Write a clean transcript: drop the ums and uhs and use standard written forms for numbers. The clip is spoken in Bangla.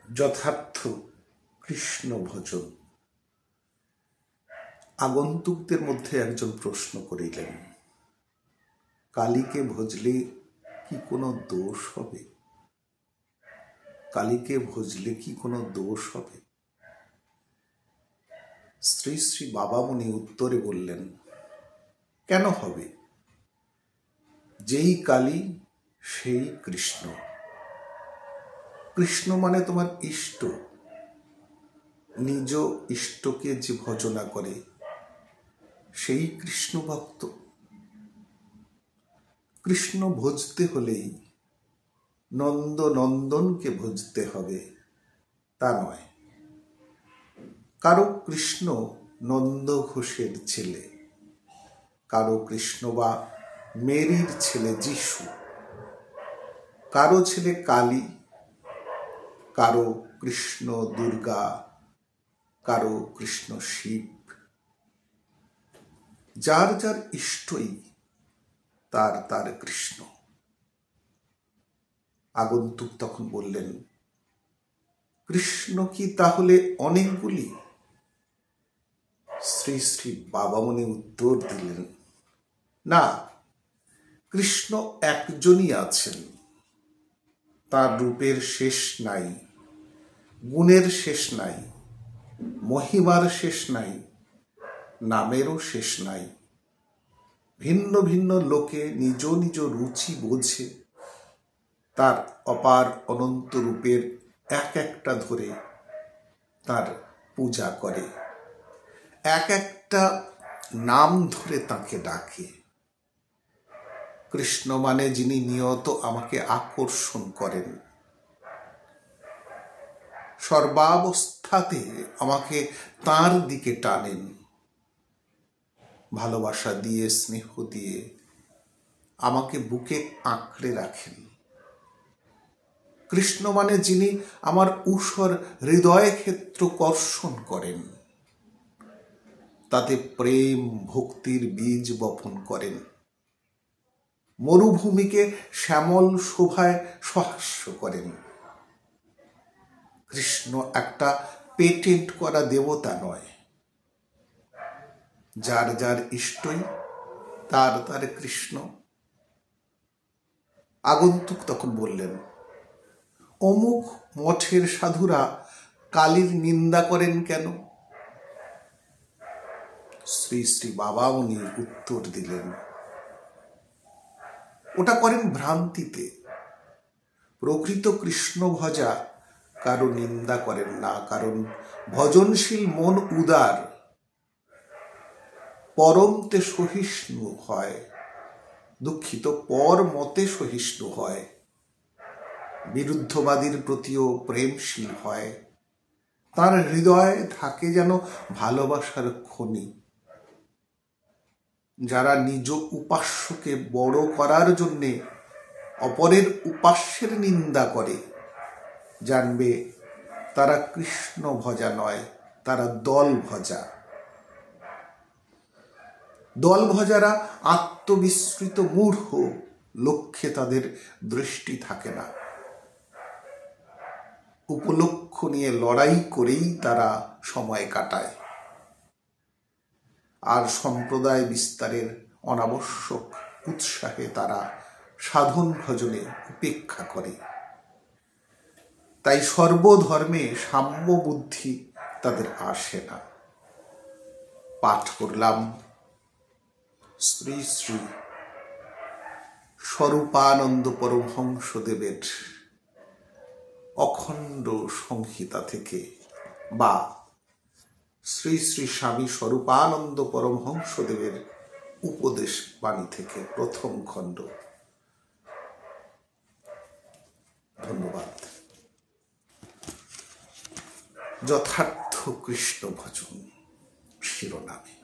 যথার্থ কৃষ্ণ ভজন। আগন্তুকদের মধ্যে একজন প্রশ্ন করিলেন, কালীকে ভজলে কি কোনো দোষ হবে? কালীকে ভজলে কি কোনো দোষ হবে? শ্রী শ্রী বাবামণি উত্তরে বললেন, কেন হবে? যেই কালী সেই কৃষ্ণ। কৃষ্ণ মানে তোমার ইষ্ট। নিজ ইষ্টকে যে ভজনা করে সেই কৃষ্ণ ভক্ত। কৃষ্ণ ভজতে হলেই নন্দ নন্দনকে ভজতে হবে তা নয়। কারো কৃষ্ণ নন্দ ঘোষের ছেলে, কারো কৃষ্ণ বা মেরির ছেলে যিশু, কারো ছেলে কালী, কারো কৃষ্ণ দুর্গা, কারো কৃষ্ণ শিব। যার যার ইষ্টই তার তার কৃষ্ণ। আগন্তুক তখন বললেন, কৃষ্ণ কি তাহলে অনেকগুলি? শ্রী শ্রী বাবামণি উত্তর দিলেন, না, কৃষ্ণ একজনই আছেন। তার রূপের শেষ নাই, গুণের শেষ নাই, মহিমার শেষ নাই, নামেরও শেষ নাই। ভিন্ন ভিন্ন লোকে নিজ নিজ রুচি বোঝে তার অপার অনন্ত রূপের এক একটা ধরে তার পূজা করে, এক একটা নাম ধরে তাকে ডাকে। কৃষ্ণ মানে যিনি নিয়ত আমাকে আকর্ষণ করেন, সর্বাবস্থাতে আমাকে তার দিকে টানেন, ভালোবাসা দিয়ে স্নেহ দিয়ে আমাকে বুকে আঁকড়ে রাখেন। কৃষ্ণ মানে যিনি আমার ঊষর হৃদয় ক্ষেত্র কর্ষণ করেন, তাতে প্রেম ভক্তির বীজ বপন করেন, মরুভূমিকে শ্যামল শোভায় সহাস্য করেন। কৃষ্ণ একটা পেটেন্ট করা দেবতা নয়। যার যার ইষ্টই তার তার কৃষ্ণ। আগন্তুক তখন বললেন, অমুক মঠের সাধুরা কালীর নিন্দা করেন কেন? শ্রী শ্রী বাবামণি উত্তর দিলেন, ওটা করেন ভ্রান্তিতে। প্রকৃত কৃষ্ণ ভজা কারো নিন্দা করেন না, কারণ ভজনশীল মন উদার, পরমতে সহিষ্ণু হয়, দুঃখিত পর মতে সহিষ্ণু হয়, বিরুদ্ধবাদীর প্রতিও প্রেমশীল হয়। তার হৃদয়ে থাকে যেন ভালোবাসার খনি। যারা নিজ উপাস্যকে বড় করার জন্যে অপরের উপাস্যের নিন্দা করে, জানবে তারা কৃষ্ণ ভজা নয়, তারা দল ভজা। দল ভজারা আত্মবিস্মৃত মূঢ়, লক্ষ্যে তাদের দৃষ্টি থাকে না। উপলক্ষ নিয়ে লড়াই করেই তারা সময় কাটায়, আর সম্প্রদায় বিস্তারের অনাবশ্যক উৎসাহে তারা সাধন ভজনে উপেক্ষা করে। তাই সর্বধর্মে সাম্য বুদ্ধি তাদের আসে না। পাঠ করলাম শ্রী শ্রী স্বরূপানন্দ পরমহংসদেবের অখণ্ড সংহিতা থেকে, বা শ্রী শ্রী স্বামী স্বরূপানন্দ পরমহংসদেবের উপদেশ বাণী থেকে প্রথম খণ্ড। ধন্যবাদ। যথার্থ কৃষ্ণ ভজন শিরোনামে।